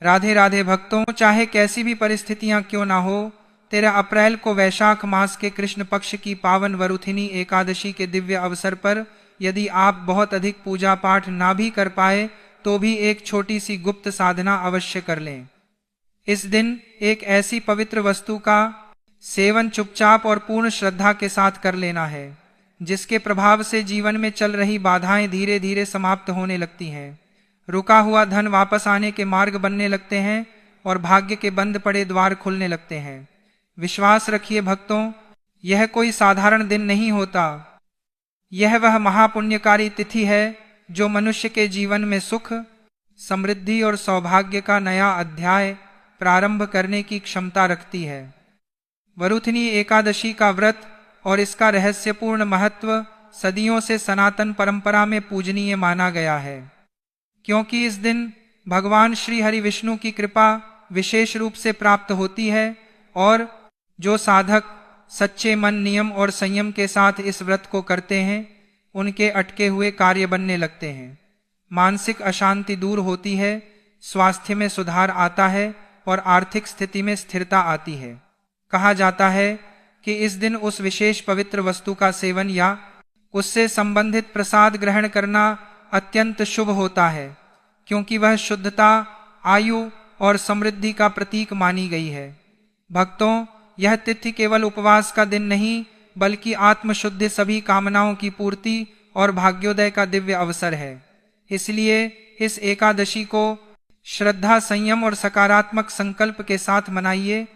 राधे राधे भक्तों, चाहे कैसी भी परिस्थितियां क्यों ना हो, 13 अप्रैल को वैशाख मास के कृष्ण पक्ष की पावन वरुथिनी एकादशी के दिव्य अवसर पर यदि आप बहुत अधिक पूजा पाठ ना भी कर पाए तो भी एक छोटी सी गुप्त साधना अवश्य कर लें। इस दिन एक ऐसी पवित्र वस्तु का सेवन चुपचाप और पूर्ण श्रद्धा के साथ कर लेना है जिसके प्रभाव से जीवन में चल रही बाधाएं धीरे धीरे समाप्त होने लगती हैं, रुका हुआ धन वापस आने के मार्ग बनने लगते हैं और भाग्य के बंद पड़े द्वार खुलने लगते हैं। विश्वास रखिए भक्तों, यह कोई साधारण दिन नहीं होता। यह वह महापुण्यकारी तिथि है जो मनुष्य के जीवन में सुख, समृद्धि और सौभाग्य का नया अध्याय प्रारंभ करने की क्षमता रखती है। वरुथिनी एकादशी का व्रत और इसका रहस्यपूर्ण महत्व सदियों से सनातन परंपरा में पूजनीय माना गया है, क्योंकि इस दिन भगवान श्री हरि विष्णु की कृपा विशेष रूप से प्राप्त होती है और जो साधक सच्चे मन, नियम और संयम के साथ इस व्रत को करते हैं उनके अटके हुए कार्य बनने लगते हैं, मानसिक अशांति दूर होती है, स्वास्थ्य में सुधार आता है और आर्थिक स्थिति में स्थिरता आती है। कहा जाता है कि इस दिन उस विशेष पवित्र वस्तु का सेवन या उससे संबंधित प्रसाद ग्रहण करना अत्यंत शुभ होता है, क्योंकि वह शुद्धता, आयु और समृद्धि का प्रतीक मानी गई है। भक्तों, यह तिथि केवल उपवास का दिन नहीं बल्कि आत्मशुद्धि, सभी कामनाओं की पूर्ति और भाग्योदय का दिव्य अवसर है। इसलिए इस एकादशी को श्रद्धा, संयम और सकारात्मक संकल्प के साथ मनाइए।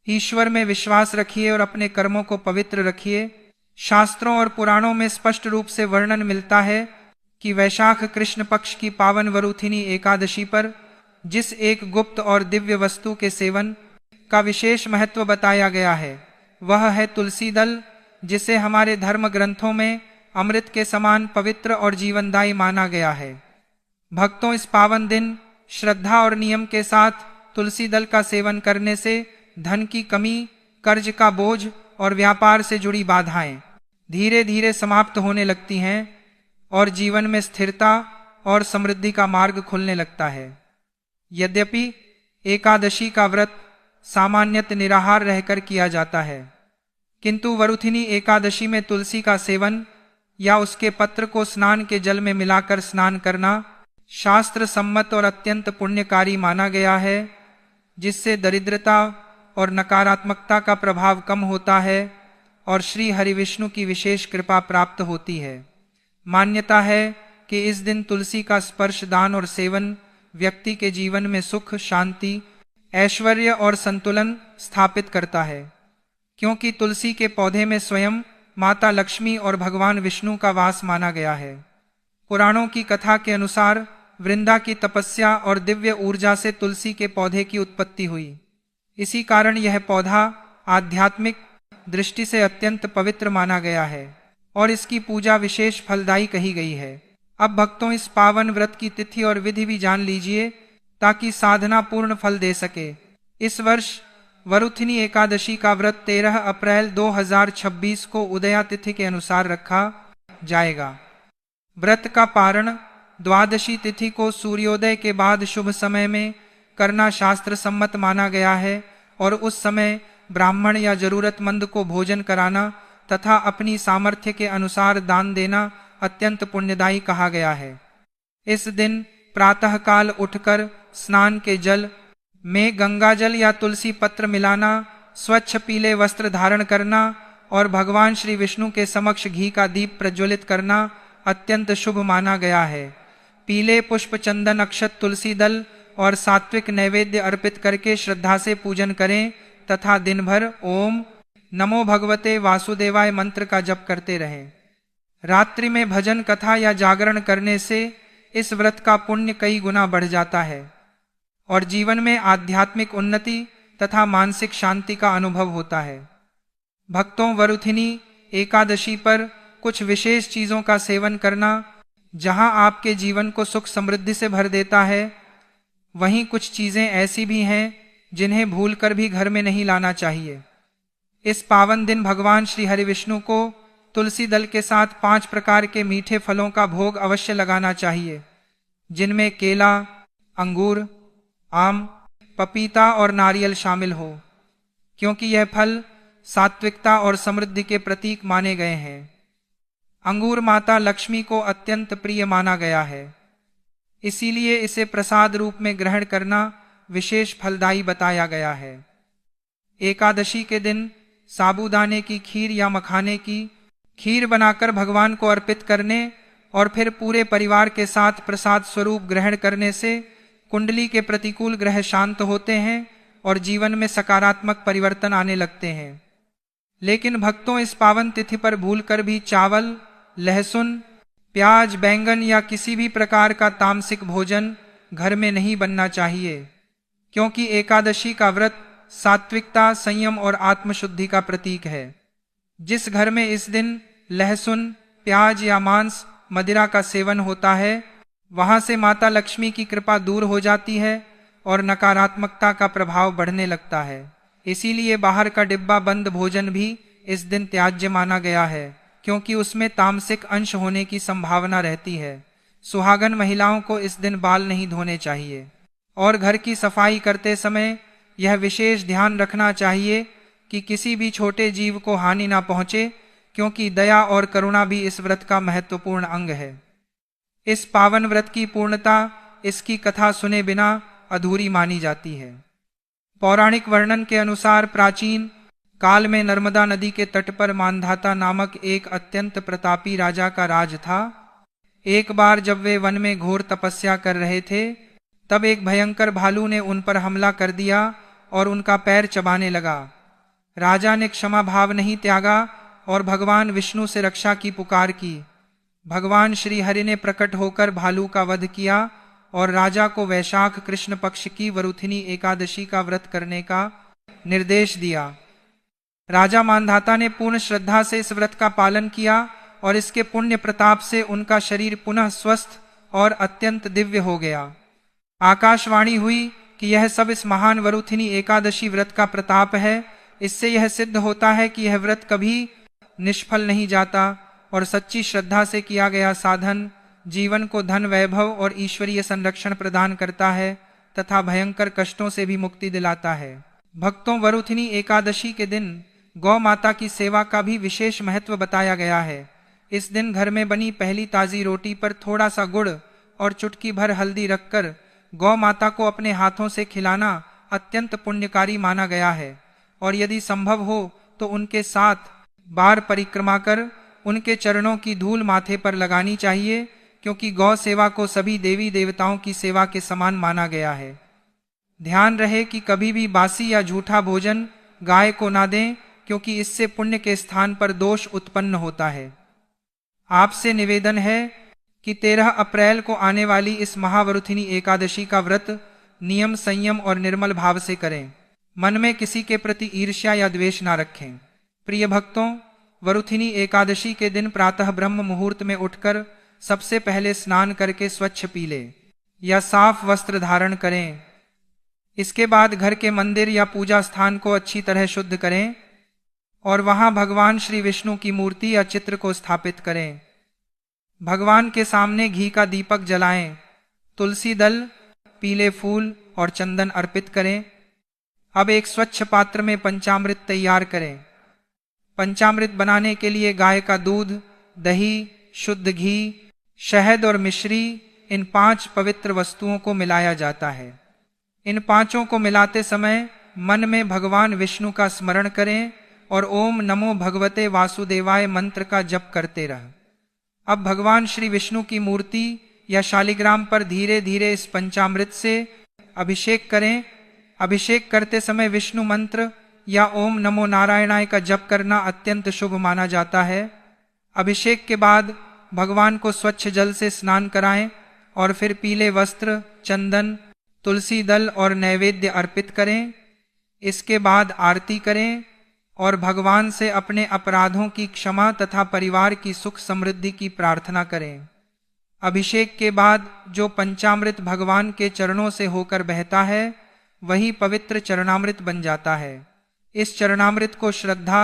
ईश्वर में विश्वास रखिए और अपने कर्मों को पवित्र रखिए। शास्त्रों और पुराणों में स्पष्ट रूप से वर्णन मिलता है कि वैशाख कृष्ण पक्ष की पावन वरुथिनी एकादशी पर जिस एक गुप्त और दिव्य वस्तु के सेवन का विशेष महत्व बताया गया है वह है तुलसी दल, जिसे हमारे धर्म ग्रंथों में अमृत के समान पवित्र और जीवनदायी माना गया है। भक्तों, इस पावन दिन श्रद्धा और नियम के साथ तुलसी दल का सेवन करने से धन की कमी, कर्ज का बोझ और व्यापार से जुड़ी बाधाएं धीरे धीरे समाप्त होने लगती हैं और जीवन में स्थिरता और समृद्धि का मार्ग खुलने लगता है। यद्यपि एकादशी का व्रत सामान्यत निराहार रहकर किया जाता है, किंतु वरुथिनी एकादशी में तुलसी का सेवन या उसके पत्र को स्नान के जल में मिलाकर स्नान करना शास्त्र सम्मत और अत्यंत पुण्यकारी माना गया है, जिससे दरिद्रता और नकारात्मकता का प्रभाव कम होता है और श्री हरि विष्णु की विशेष कृपा प्राप्त होती है। मान्यता है कि इस दिन तुलसी का स्पर्श, दान और सेवन व्यक्ति के जीवन में सुख, शांति, ऐश्वर्य और संतुलन स्थापित करता है, क्योंकि तुलसी के पौधे में स्वयं माता लक्ष्मी और भगवान विष्णु का वास माना गया है। पुराणों की कथा के अनुसार वृंदा की तपस्या और दिव्य ऊर्जा से तुलसी के पौधे की उत्पत्ति हुई। इसी कारण यह पौधा आध्यात्मिक दृष्टि से अत्यंत पवित्र माना गया है और इसकी पूजा विशेष फलदायी कही गई है। अब भक्तों, इस पावन व्रत की तिथि और विधि भी जान लीजिए ताकि साधना पूर्ण फल दे सके। इस वर्ष वरुथिनी एकादशी का व्रत 13 अप्रैल 2026 को उदया तिथि के अनुसार रखा जाएगा। व्रत का पारण द्वादशी तिथि को सूर्योदय के बाद शुभ समय में करना शास्त्र सम्मत माना गया है और उस समय ब्राह्मण या जरूरतमंद को भोजन कराना तथा अपनी सामर्थ्य के अनुसार दान देना अत्यंत पुण्यदायी कहा गया है। इस दिन प्रातःकाल उठकर स्नान के जल में गंगाजल या तुलसी पत्र मिलाना, स्वच्छ पीले वस्त्र धारण करना और भगवान श्री विष्णु के समक्ष घी का दीप प्रज्वलित करना अत्यंत शुभ माना गया है। पीले पुष्प, चंदन, अक्षत, तुलसी दल और सात्विक नैवेद्य अर्पित करके श्रद्धा से पूजन करें तथा दिन भर ओम नमो भगवते वासुदेवाय मंत्र का जप करते रहें। रात्रि में भजन, कथा या जागरण करने से इस व्रत का पुण्य कई गुना बढ़ जाता है और जीवन में आध्यात्मिक उन्नति तथा मानसिक शांति का अनुभव होता है। भक्तों, वरुथिनी एकादशी पर कुछ विशेष चीजों का सेवन करना जहां आपके जीवन को सुख समृद्धि से भर देता है, वहीं कुछ चीजें ऐसी भी हैं जिन्हें भूलकर भी घर में नहीं लाना चाहिए। इस पावन दिन भगवान श्री हरि विष्णु को तुलसी दल के साथ 5 प्रकार के मीठे फलों का भोग अवश्य लगाना चाहिए, जिनमें केला, अंगूर, आम, पपीता और नारियल शामिल हो, क्योंकि यह फल सात्विकता और समृद्धि के प्रतीक माने गए हैं। अंगूर माता लक्ष्मी को अत्यंत प्रिय माना गया है, इसीलिए इसे प्रसाद रूप में ग्रहण करना विशेष फलदायी बताया गया है। एकादशी के दिन साबूदाने की खीर या मखाने की खीर बनाकर भगवान को अर्पित करने और फिर पूरे परिवार के साथ प्रसाद स्वरूप ग्रहण करने से कुंडली के प्रतिकूल ग्रह शांत होते हैं और जीवन में सकारात्मक परिवर्तन आने लगते हैं। लेकिन भक्तों, इस पावन तिथि पर भूलकर भी चावल, लहसुन, प्याज, बैंगन या किसी भी प्रकार का तामसिक भोजन घर में नहीं बनना चाहिए, क्योंकि एकादशी का व्रत सात्विकता, संयम और आत्मशुद्धि का प्रतीक है। जिस घर में इस दिन लहसुन, प्याज या मांस, मदिरा का सेवन होता है, वहां से माता लक्ष्मी की कृपा दूर हो जाती है और नकारात्मकता का प्रभाव बढ़ने लगता है। इसीलिए बाहर का डिब्बा बंद भोजन भी इस दिन त्याज्य माना गया है, क्योंकि उसमें तामसिक अंश होने की संभावना रहती है। सुहागन महिलाओं को इस दिन बाल नहीं धोने चाहिए और घर की सफाई करते समय यह विशेष ध्यान रखना चाहिए कि किसी भी छोटे जीव को हानि ना पहुंचे, क्योंकि दया और करुणा भी इस व्रत का महत्वपूर्ण अंग है। इस पावन व्रत की पूर्णता इसकी कथा सुने बिना अधूरी मानी जाती है। पौराणिक वर्णन के अनुसार प्राचीन काल में नर्मदा नदी के तट पर मानधाता नामक एक अत्यंत प्रतापी राजा का राज था। एक बार जब वे वन में घोर तपस्या कर रहे थे, तब एक भयंकर भालू ने उन पर हमला कर दिया और उनका पैर चबाने लगा। राजा ने क्षमा भाव नहीं त्यागा और भगवान विष्णु से रक्षा की पुकार की। भगवान श्री हरि ने प्रकट होकर भालू का वध किया और राजा को वैशाख कृष्ण पक्ष की वरुथिनी एकादशी का व्रत करने का निर्देश दिया। राजा मानधाता ने पूर्ण श्रद्धा से इस व्रत का पालन किया और इसके पुण्य प्रताप से उनका शरीर पुनः स्वस्थ और अत्यंत दिव्य हो गया। आकाशवाणी हुई कि यह सब इस महान वरुथिनी एकादशी व्रत का प्रताप है। इससे यह सिद्ध होता है कि यह व्रत कभी निष्फल नहीं जाता और सच्ची श्रद्धा से किया गया साधन जीवन को धन, वैभव और ईश्वरीय संरक्षण प्रदान करता है तथा भयंकर कष्टों से भी मुक्ति दिलाता है। भक्तों, वरुथिनी एकादशी के दिन गौ माता की सेवा का भी विशेष महत्व बताया गया है। इस दिन घर में बनी पहली ताजी रोटी पर थोड़ा सा गुड़ और चुटकी भर हल्दी रखकर गौ माता को अपने हाथों से खिलाना अत्यंत पुण्यकारी माना गया है और यदि संभव हो तो उनके 7 बार परिक्रमा कर उनके चरणों की धूल माथे पर लगानी चाहिए, क्योंकि गौ सेवा को सभी देवी देवताओं की सेवा के समान माना गया है। ध्यान रहे कि कभी भी बासी या झूठा भोजन गाय को ना दें, क्योंकि इससे पुण्य के स्थान पर दोष उत्पन्न होता है। आपसे निवेदन है कि 13 अप्रैल को आने वाली इस महावरुथिनी एकादशी का व्रत नियम, संयम और निर्मल भाव से करें। मन में किसी के प्रति ईर्ष्या या द्वेष ना रखें। प्रिय भक्तों, वरुथिनी एकादशी के दिन प्रातः ब्रह्म मुहूर्त में उठकर सबसे पहले स्नान करके स्वच्छ पीले या साफ वस्त्र धारण करें। इसके बाद घर के मंदिर या पूजा स्थान को अच्छी तरह शुद्ध करें और वहां भगवान श्री विष्णु की मूर्ति या चित्र को स्थापित करें। भगवान के सामने घी का दीपक जलाएं, तुलसी दल, पीले फूल और चंदन अर्पित करें। अब एक स्वच्छ पात्र में पंचामृत तैयार करें। पंचामृत बनाने के लिए गाय का दूध, दही, शुद्ध घी, शहद और मिश्री, इन 5 पवित्र वस्तुओं को मिलाया जाता है। इन 5 को मिलाते समय मन में भगवान विष्णु का स्मरण करें और ओम नमो भगवते वासुदेवाय मंत्र का जप करते रहें। अब भगवान श्री विष्णु की मूर्ति या शालिग्राम पर धीरे धीरे इस पंचामृत से अभिषेक करें। अभिषेक करते समय विष्णु मंत्र या ओम नमो नारायणाय का जप करना अत्यंत शुभ माना जाता है। अभिषेक के बाद भगवान को स्वच्छ जल से स्नान कराएं और फिर पीले वस्त्र, चंदन, तुलसी दल और नैवेद्य अर्पित करें। इसके बाद आरती करें और भगवान से अपने अपराधों की क्षमा तथा परिवार की सुख समृद्धि की प्रार्थना करें। अभिषेक के बाद जो पंचामृत भगवान के चरणों से होकर बहता है, वही पवित्र चरणामृत बन जाता है। इस चरणामृत को श्रद्धा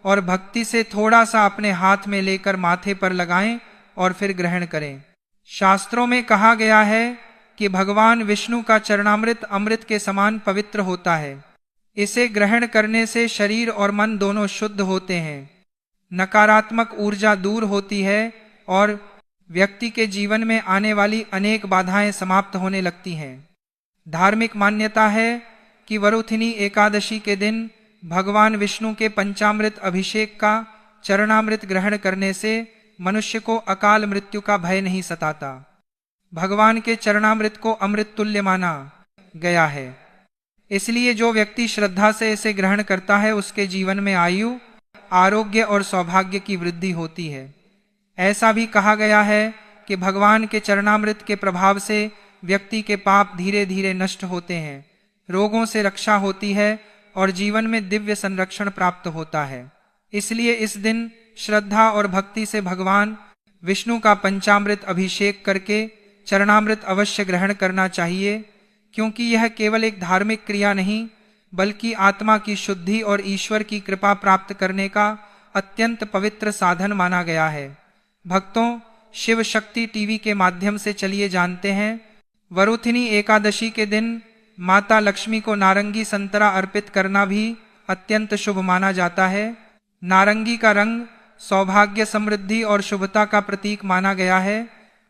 और भक्ति से थोड़ा सा अपने हाथ में लेकर माथे पर लगाएं और फिर ग्रहण करें। शास्त्रों में कहा गया है कि भगवान विष्णु का चरणामृत अमृत के समान पवित्र होता है। इसे ग्रहण करने से शरीर और मन दोनों शुद्ध होते हैं, नकारात्मक ऊर्जा दूर होती है और व्यक्ति के जीवन में आने वाली अनेक बाधाएं समाप्त होने लगती हैं। धार्मिक मान्यता है कि वरुथिनी एकादशी के दिन भगवान विष्णु के पंचामृत अभिषेक का चरणामृत ग्रहण करने से मनुष्य को अकाल मृत्यु का भय नहीं सताता। भगवान के चरणामृत को अमृत तुल्य माना गया है, इसलिए जो व्यक्ति श्रद्धा से इसे ग्रहण करता है उसके जीवन में आयु, आरोग्य और सौभाग्य की वृद्धि होती है। ऐसा भी कहा गया है कि भगवान के चरणामृत के प्रभाव से व्यक्ति के पाप धीरे धीरे नष्ट होते हैं, रोगों से रक्षा होती है और जीवन में दिव्य संरक्षण प्राप्त होता है। इसलिए इस दिन श्रद्धा और भक्ति से भगवान विष्णु का पंचामृत अभिषेक करके चरणामृत अवश्य ग्रहण करना चाहिए, क्योंकि यह केवल एक धार्मिक क्रिया नहीं बल्कि आत्मा की शुद्धि और ईश्वर की कृपा प्राप्त करने का अत्यंत पवित्र साधन माना गया है। भक्तों, शिव शक्ति टीवी के माध्यम से चलिए जानते हैं, वरुथिनी एकादशी के दिन माता लक्ष्मी को नारंगी संतरा अर्पित करना भी अत्यंत शुभ माना जाता है। नारंगी का रंग सौभाग्य, समृद्धि और शुभता का प्रतीक माना गया है,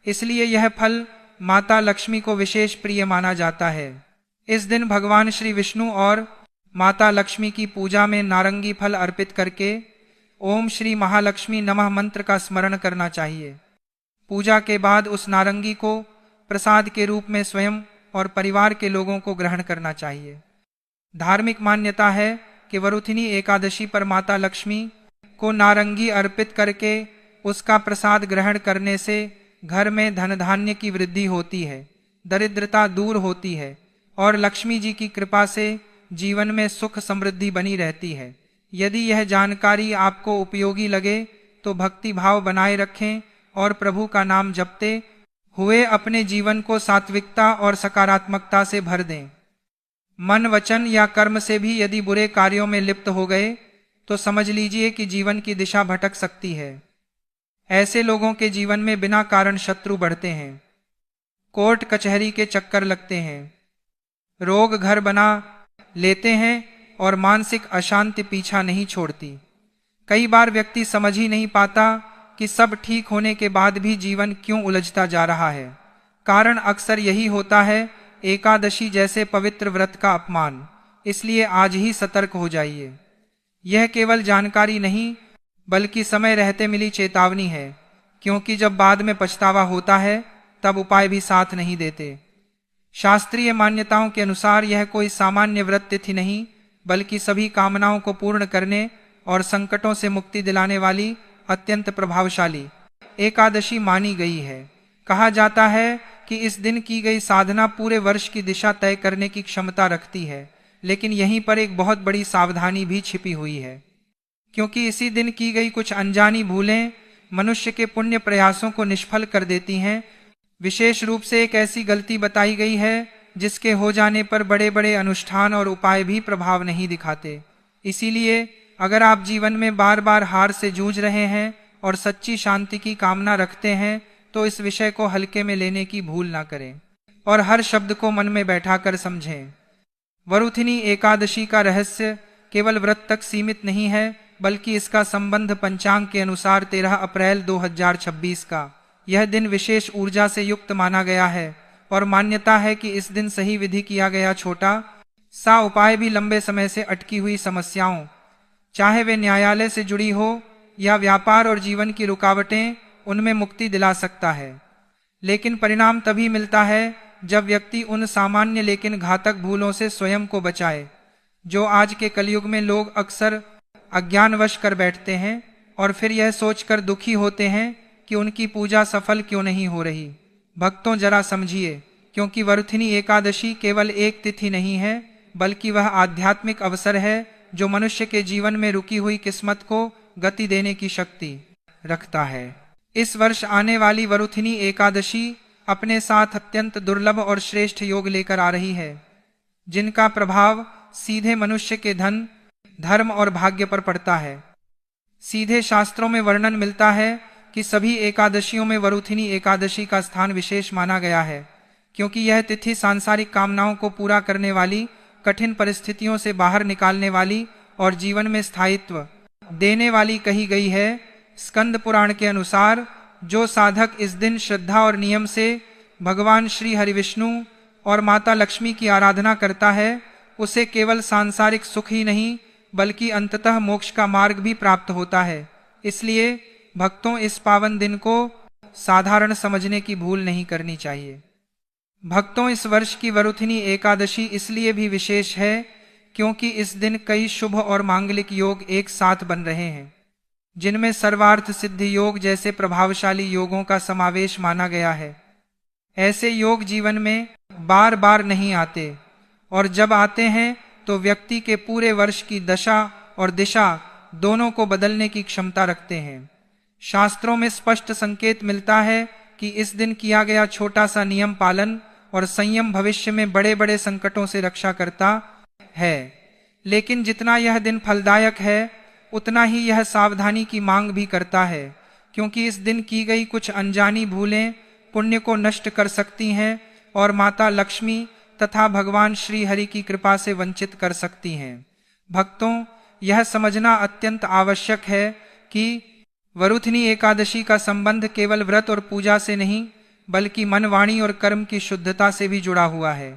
इसलिए यह फल माता लक्ष्मी को विशेष प्रिय माना जाता है। इस दिन भगवान श्री विष्णु और माता लक्ष्मी की पूजा में नारंगी फल अर्पित करके ओम श्री महालक्ष्मी नमः मंत्र का स्मरण करना चाहिए। पूजा के बाद उस नारंगी को प्रसाद के रूप में स्वयं और परिवार के लोगों को ग्रहण करना चाहिए। धार्मिक मान्यता है कि वरुथिनी एकादशी पर माता लक्ष्मी को नारंगी अर्पित करके उसका प्रसाद ग्रहण करने से घर में धन धान्य की वृद्धि होती है, दरिद्रता दूर होती है और लक्ष्मी जी की कृपा से जीवन में सुख समृद्धि बनी रहती है। यदि यह जानकारी आपको उपयोगी लगे तो भक्ति भाव बनाए रखें और प्रभु का नाम जपते हुए अपने जीवन को सात्विकता और सकारात्मकता से भर दें। मन, वचन या कर्म से भी यदि बुरे कार्यों में लिप्त हो गए तो समझ लीजिए कि जीवन की दिशा भटक सकती है। ऐसे लोगों के जीवन में बिना कारण शत्रु बढ़ते हैं, कोर्ट कचहरी के चक्कर लगते हैं, रोग घर बना लेते हैं और मानसिक अशांति पीछा नहीं छोड़ती। कई बार व्यक्ति समझ ही नहीं पाता कि सब ठीक होने के बाद भी जीवन क्यों उलझता जा रहा है। कारण अक्सर यही होता है, एकादशी जैसे पवित्र व्रत का अपमान। इसलिए आज ही सतर्क हो जाइए। यह केवल जानकारी नहीं बल्कि समय रहते मिली चेतावनी है, क्योंकि जब बाद में पछतावा होता है तब उपाय भी साथ नहीं देते। शास्त्रीय मान्यताओं के अनुसार यह कोई सामान्य व्रत तिथि नहीं बल्कि सभी कामनाओं को पूर्ण करने और संकटों से मुक्ति दिलाने वाली अत्यंत प्रभावशाली एकादशी मानी गई है। कहा जाता है कि इस दिन की गई साधना पूरे वर्ष की दिशा तय करने की क्षमता रखती है, लेकिन यहीं पर एक बहुत बड़ी सावधानी भी छिपी हुई है, क्योंकि इसी दिन की गई कुछ अनजानी भूलें मनुष्य के पुण्य प्रयासों को निष्फल कर देती हैं। विशेष रूप से एक ऐसी गलती बताई गई है जिसके हो जाने पर बड़े बड़े अनुष्ठान और उपाय भी प्रभाव नहीं दिखाते। इसीलिए अगर आप जीवन में बार बार हार से जूझ रहे हैं और सच्ची शांति की कामना रखते हैं तो इस विषय को हल्के में लेने की भूल ना करें और हर शब्द को मन में बैठाकर समझें। वरुथिनी एकादशी का रहस्य केवल व्रत तक सीमित नहीं है बल्कि इसका संबंध पंचांग के अनुसार 13 अप्रैल 2026 का यह दिन विशेष ऊर्जा से युक्त माना गया है और मान्यता है कि इस दिन सही विधि किया गया छोटा सा उपाय भी लंबे समय से अटकी हुई समस्याओं, चाहे वे न्यायालय से जुड़ी हो या व्यापार और जीवन की रुकावटें, उनमें मुक्ति दिला सकता है। लेकिन परिणाम तभी मिलता है जब व्यक्ति उन सामान्य लेकिन घातक भूलों से स्वयं को बचाए जो आज के कलयुग में लोग अक्सर अज्ञानवश कर बैठते हैं और फिर यह सोचकर दुखी होते हैं कि उनकी पूजा सफल क्यों नहीं हो रही। भक्तों, जरा समझिए, क्योंकि वरुथिनी एकादशी केवल एक तिथि नहीं है बल्कि वह आध्यात्मिक अवसर है जो मनुष्य के जीवन में रुकी हुई किस्मत को गति देने की शक्ति रखता है। इस वर्ष आने वाली वरुथिनी एकादशी अपने साथ अत्यंत दुर्लभ और श्रेष्ठ योग लेकर आ रही है, जिनका प्रभाव सीधे मनुष्य के धन, धर्म और भाग्य पर पड़ता है। सीधे शास्त्रों में वर्णन मिलता है कि सभी एकादशियों में वरुथिनी एकादशी का स्थान विशेष माना गया है। क्योंकि यह तिथि सांसारिक कामनाओं को पूरा करने वाली, कठिन परिस्थितियों से बाहर निकालने वाली और जीवन में स्थायित्व देने वाली कही गई है। स्कंद पुराण के अनुसार जो साधक इस दिन श्रद्धा और नियम से भगवान श्री हरिविष्णु और माता लक्ष्मी की आराधना करता है, उसे केवल सांसारिक सुख ही नहीं बल्कि अंततः मोक्ष का मार्ग भी प्राप्त होता है। इसलिए भक्तों, इस पावन दिन को साधारण समझने की भूल नहीं करनी चाहिए। भक्तों, इस वर्ष की वरुथिनी एकादशी इसलिए भी विशेष है क्योंकि इस दिन कई शुभ और मांगलिक योग एक साथ बन रहे हैं, जिनमें सर्वार्थ सिद्धि योग जैसे प्रभावशाली योगों का समावेश माना गया है। ऐसे योग जीवन में बार बार नहीं आते और जब आते हैं तो व्यक्ति के पूरे वर्ष की दशा और दिशा दोनों को बदलने की क्षमता रखते हैं। शास्त्रों में स्पष्ट संकेत मिलता है कि इस दिन किया गया छोटा सा नियम पालन और संयम भविष्य में बड़े बड़े संकटों से रक्षा करता है। लेकिन जितना यह दिन फलदायक है उतना ही यह सावधानी की मांग भी करता है, क्योंकि इस दिन की गई कुछ अनजानी भूलें पुण्य को नष्ट कर सकती हैं और माता लक्ष्मी तथा भगवान श्री हरि की कृपा से वंचित कर सकती हैं। भक्तों, यह समझना अत्यंत आवश्यक है कि वरुथिनी एकादशी का संबंध केवल व्रत और पूजा से नहीं बल्कि मन, वाणी और कर्म की शुद्धता से भी जुड़ा हुआ है।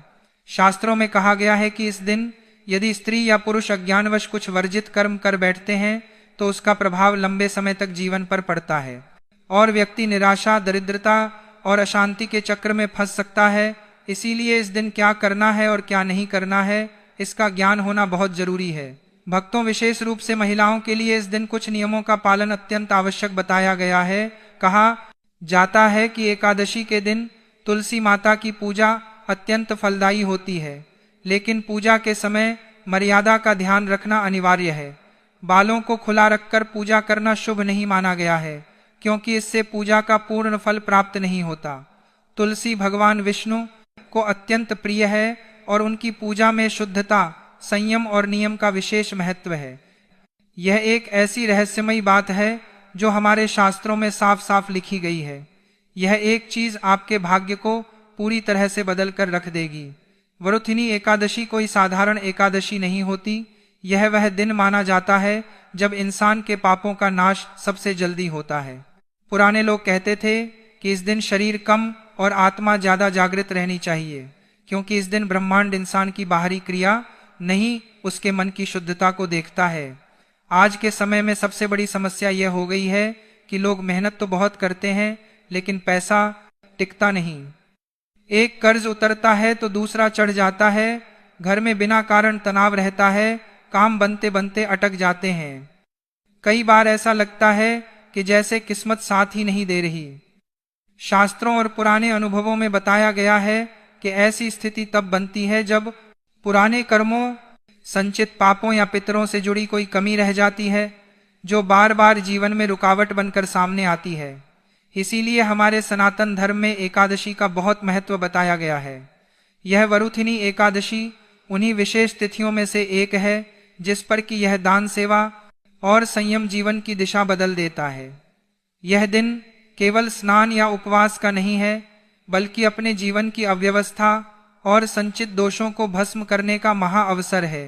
शास्त्रों में कहा गया है कि इस दिन यदि स्त्री या पुरुष अज्ञानवश कुछ वर्जित कर्म कर बैठते हैं तो उसका प्रभाव लंबे समय तक जीवन पर पड़ता है और व्यक्ति निराशा, दरिद्रता और अशांति के चक्र में फंस सकता है। इसीलिए इस दिन क्या करना है और क्या नहीं करना है, इसका ज्ञान होना बहुत जरूरी है। भक्तों, विशेष रूप से महिलाओं के लिए इस दिन कुछ नियमों का पालन अत्यंत आवश्यक बताया गया है। कहा जाता है कि एकादशी के दिन तुलसी माता की पूजा अत्यंत फलदायी होती है, लेकिन पूजा के समय मर्यादा का ध्यान रखना अनिवार्य है। बालों को खुला रखकर पूजा करना शुभ नहीं माना गया है, क्योंकि इससे पूजा का पूर्ण फल प्राप्त नहीं होता। तुलसी भगवान विष्णु को अत्यंत प्रिय है और उनकी पूजा में शुद्धता, संयम और नियम का विशेष महत्व है। यह एक ऐसी रहस्यमयी बात है जो हमारे शास्त्रों में साफ साफ लिखी गई है। यह एक चीज आपके भाग्य को पूरी तरह से बदल कर रख देगी। वरुथिनी एकादशी कोई साधारण एकादशी नहीं होती। यह वह दिन माना जाता है जब इंसान के पापों का नाश सबसे जल्दी होता है। पुराने लोग कहते थे कि इस दिन शरीर कम और आत्मा ज्यादा जागृत रहनी चाहिए, क्योंकि इस दिन ब्रह्मांड इंसान की बाहरी क्रिया नहीं, उसके मन की शुद्धता को देखता है। आज के समय में सबसे बड़ी समस्या यह हो गई है कि लोग मेहनत तो बहुत करते हैं लेकिन पैसा टिकता नहीं। एक कर्ज उतरता है तो दूसरा चढ़ जाता है, घर में बिना कारण तनाव रहता है, काम बनते बनते अटक जाते हैं। कई बार ऐसा लगता है कि जैसे किस्मत साथ ही नहीं दे रही। शास्त्रों और पुराने अनुभवों में बताया गया है कि ऐसी स्थिति तब बनती है जब पुराने कर्मों, संचित पापों या पितरों से जुड़ी कोई कमी रह जाती है, जो बार बार जीवन में रुकावट बनकर सामने आती है। इसीलिए हमारे सनातन धर्म में एकादशी का बहुत महत्व बताया गया है। यह वरुथिनी एकादशी उन्हीं विशेष तिथियों में से एक है जिस पर कि यह दान, सेवा और संयम जीवन की दिशा बदल देता है। यह दिन केवल स्नान या उपवास का नहीं है, बल्कि अपने जीवन की अव्यवस्था और संचित दोषों को भस्म करने का महा अवसर है।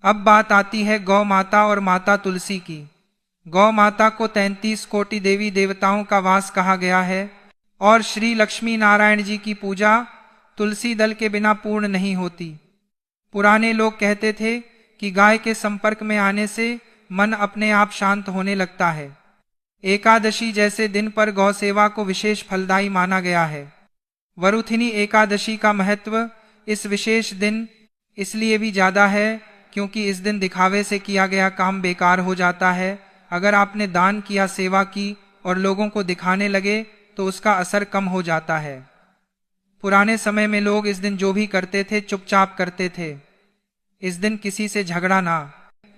अब बात आती है गौ माता और माता तुलसी की। गौ माता को 33 कोटि देवी देवताओं का वास कहा गया है और श्री लक्ष्मी नारायण जी की पूजा तुलसी दल के बिना पूर्ण नहीं होती। पुराने लोग कहते थे कि गाय के संपर्क में आने से मन अपने आप शांत होने लगता है। एकादशी जैसे दिन पर गौ सेवा को विशेष फलदायी माना गया है। वरुथिनी एकादशी का महत्व इस विशेष दिन इसलिए भी ज्यादा है क्योंकि इस दिन दिखावे से किया गया काम बेकार हो जाता है। अगर आपने दान किया, सेवा की और लोगों को दिखाने लगे तो उसका असर कम हो जाता है। पुराने समय में लोग इस दिन जो भी करते थे चुपचाप करते थे। इस दिन किसी से झगड़ा ना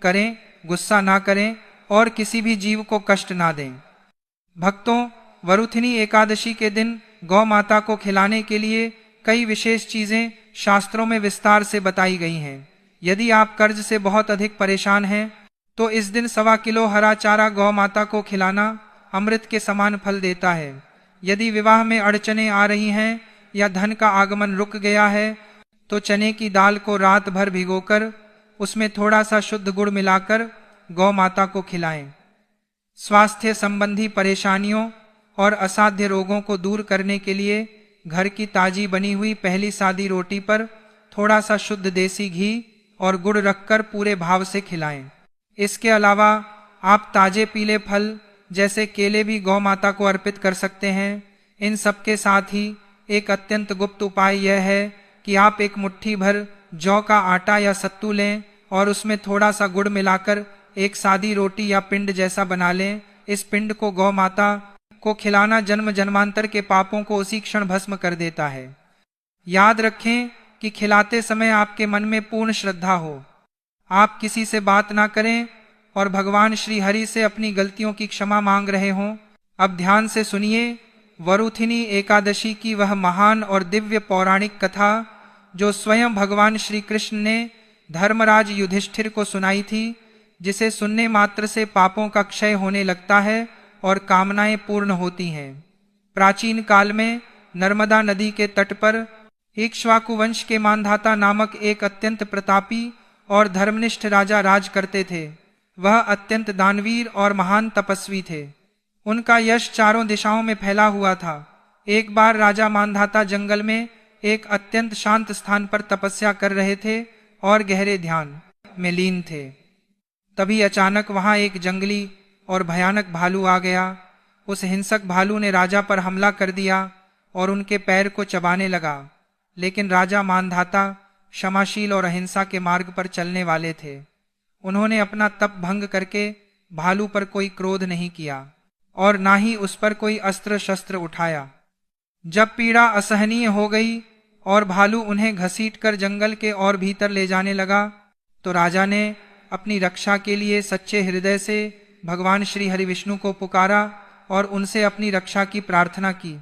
करें, गुस्सा ना करें और किसी भी जीव को कष्ट ना दें। भक्तों, वरुथिनी एकादशी के दिन गौ माता को खिलाने के लिए कई विशेष चीजें शास्त्रों में विस्तार से बताई गई हैं। यदि आप कर्ज से बहुत अधिक परेशान हैं तो इस दिन 1.25 किलो हरा चारा गौ माता को खिलाना अमृत के समान फल देता है। यदि विवाह में अड़चने आ रही हैं या धन का आगमन रुक गया है तो चने की दाल को रात भर भिगोकर उसमें थोड़ा सा शुद्ध गुड़ मिलाकर गौ माता को खिलाएं। स्वास्थ्य संबंधी परेशानियों और असाध्य रोगों को दूर करने के लिए घर की ताजी बनी हुई पहली सादी रोटी पर थोड़ा सा शुद्ध देसी घी और गुड़ रखकर पूरे भाव से खिलाएं। इसके अलावा आप ताजे पीले फल जैसे केले भी गौ माता को अर्पित कर सकते हैं। इन सब के साथ ही एक अत्यंत गुप्त उपाय यह है कि आप एक मुट्ठी भर जौ का आटा या सत्तू लें और उसमें थोड़ा सा गुड़ मिलाकर एक सादी रोटी या पिंड जैसा बना लें। इस पिंड को गौ माता को खिलाना जन्म जन्मांतर के पापों को उसी क्षण भस्म कर देता है। याद रखें कि खिलाते समय आपके मन में पूर्ण श्रद्धा हो, आप किसी से बात ना करें और भगवान श्री हरि से अपनी गलतियों की क्षमा मांग रहे हों। अब ध्यान से सुनिए वरुथिनी एकादशी की वह महान और दिव्य पौराणिक कथा जो स्वयं भगवान श्री कृष्ण ने धर्मराज युधिष्ठिर को सुनाई थी, जिसे सुनने मात्र से पापों का क्षय होने लगता है और कामनाएं पूर्ण होती हैं। प्राचीन काल में नर्मदा नदी के तट पर इक्ष्वाकु वंश के मांधाता नामक एक अत्यंत प्रतापी और धर्मनिष्ठ राजा राज करते थे। वह अत्यंत दानवीर और महान तपस्वी थे। उनका यश चारों दिशाओं में फैला हुआ था। एक बार राजा मांधाता जंगल में एक अत्यंत शांत स्थान पर तपस्या कर रहे थे और गहरे ध्यान में लीन थे। तभी अचानक वहां एक जंगली और भयानक भालू आ गया। उस हिंसक भालू ने राजा पर हमला कर दिया और उनके पैर को चबाने लगा। लेकिन राजा मांधाता क्षमाशील और अहिंसा के मार्ग पर चलने वाले थे। उन्होंने अपना तप भंग करके भालू पर कोई क्रोध नहीं किया और ना ही उस पर कोई अस्त्र शस्त्र उठाया। जब पीड़ा असहनीय हो गई और भालू उन्हें घसीटकर जंगल के और भीतर ले जाने लगा तो राजा ने अपनी रक्षा के लिए सच्चे हृदय से भगवान श्री हरि विष्णु को पुकारा और उनसे अपनी रक्षा की प्रार्थना की।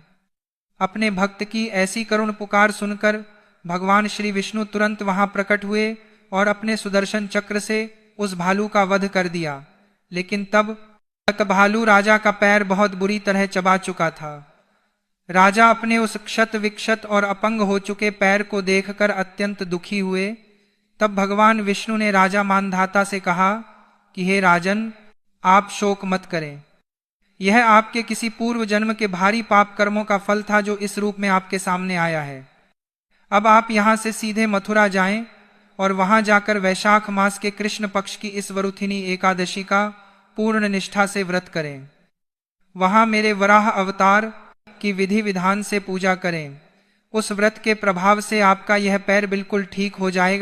अपने भक्त की ऐसी करुण पुकार सुनकर भगवान श्री विष्णु तुरंत वहां प्रकट हुए और अपने सुदर्शन चक्र से उस भालू का वध कर दिया। लेकिन तब तक भालू राजा का पैर बहुत बुरी तरह चबा चुका था। राजा अपने उस क्षत विक्षत और अपंग हो चुके पैर को देखकर अत्यंत दुखी हुए। तब भगवान विष्णु ने राजा मांधाता से कहा कि हे राजन, आप शोक मत करें। यह आपके किसी पूर्व जन्म के भारी पाप कर्मों का फल था जो इस रूप में आपके सामने आया है। अब आप यहां से सीधे मथुरा जाएं और वहां जाकर वैशाख मास के कृष्ण पक्ष की इस वरुथिनी एकादशी का पूर्ण निष्ठा से व्रत करें। वहां मेरे वराह अवतार की विधि विधान से पूजा करें। उस व्रत के प्रभाव से आपका यह पैर बिल्कुल ठीक हो जाएगा।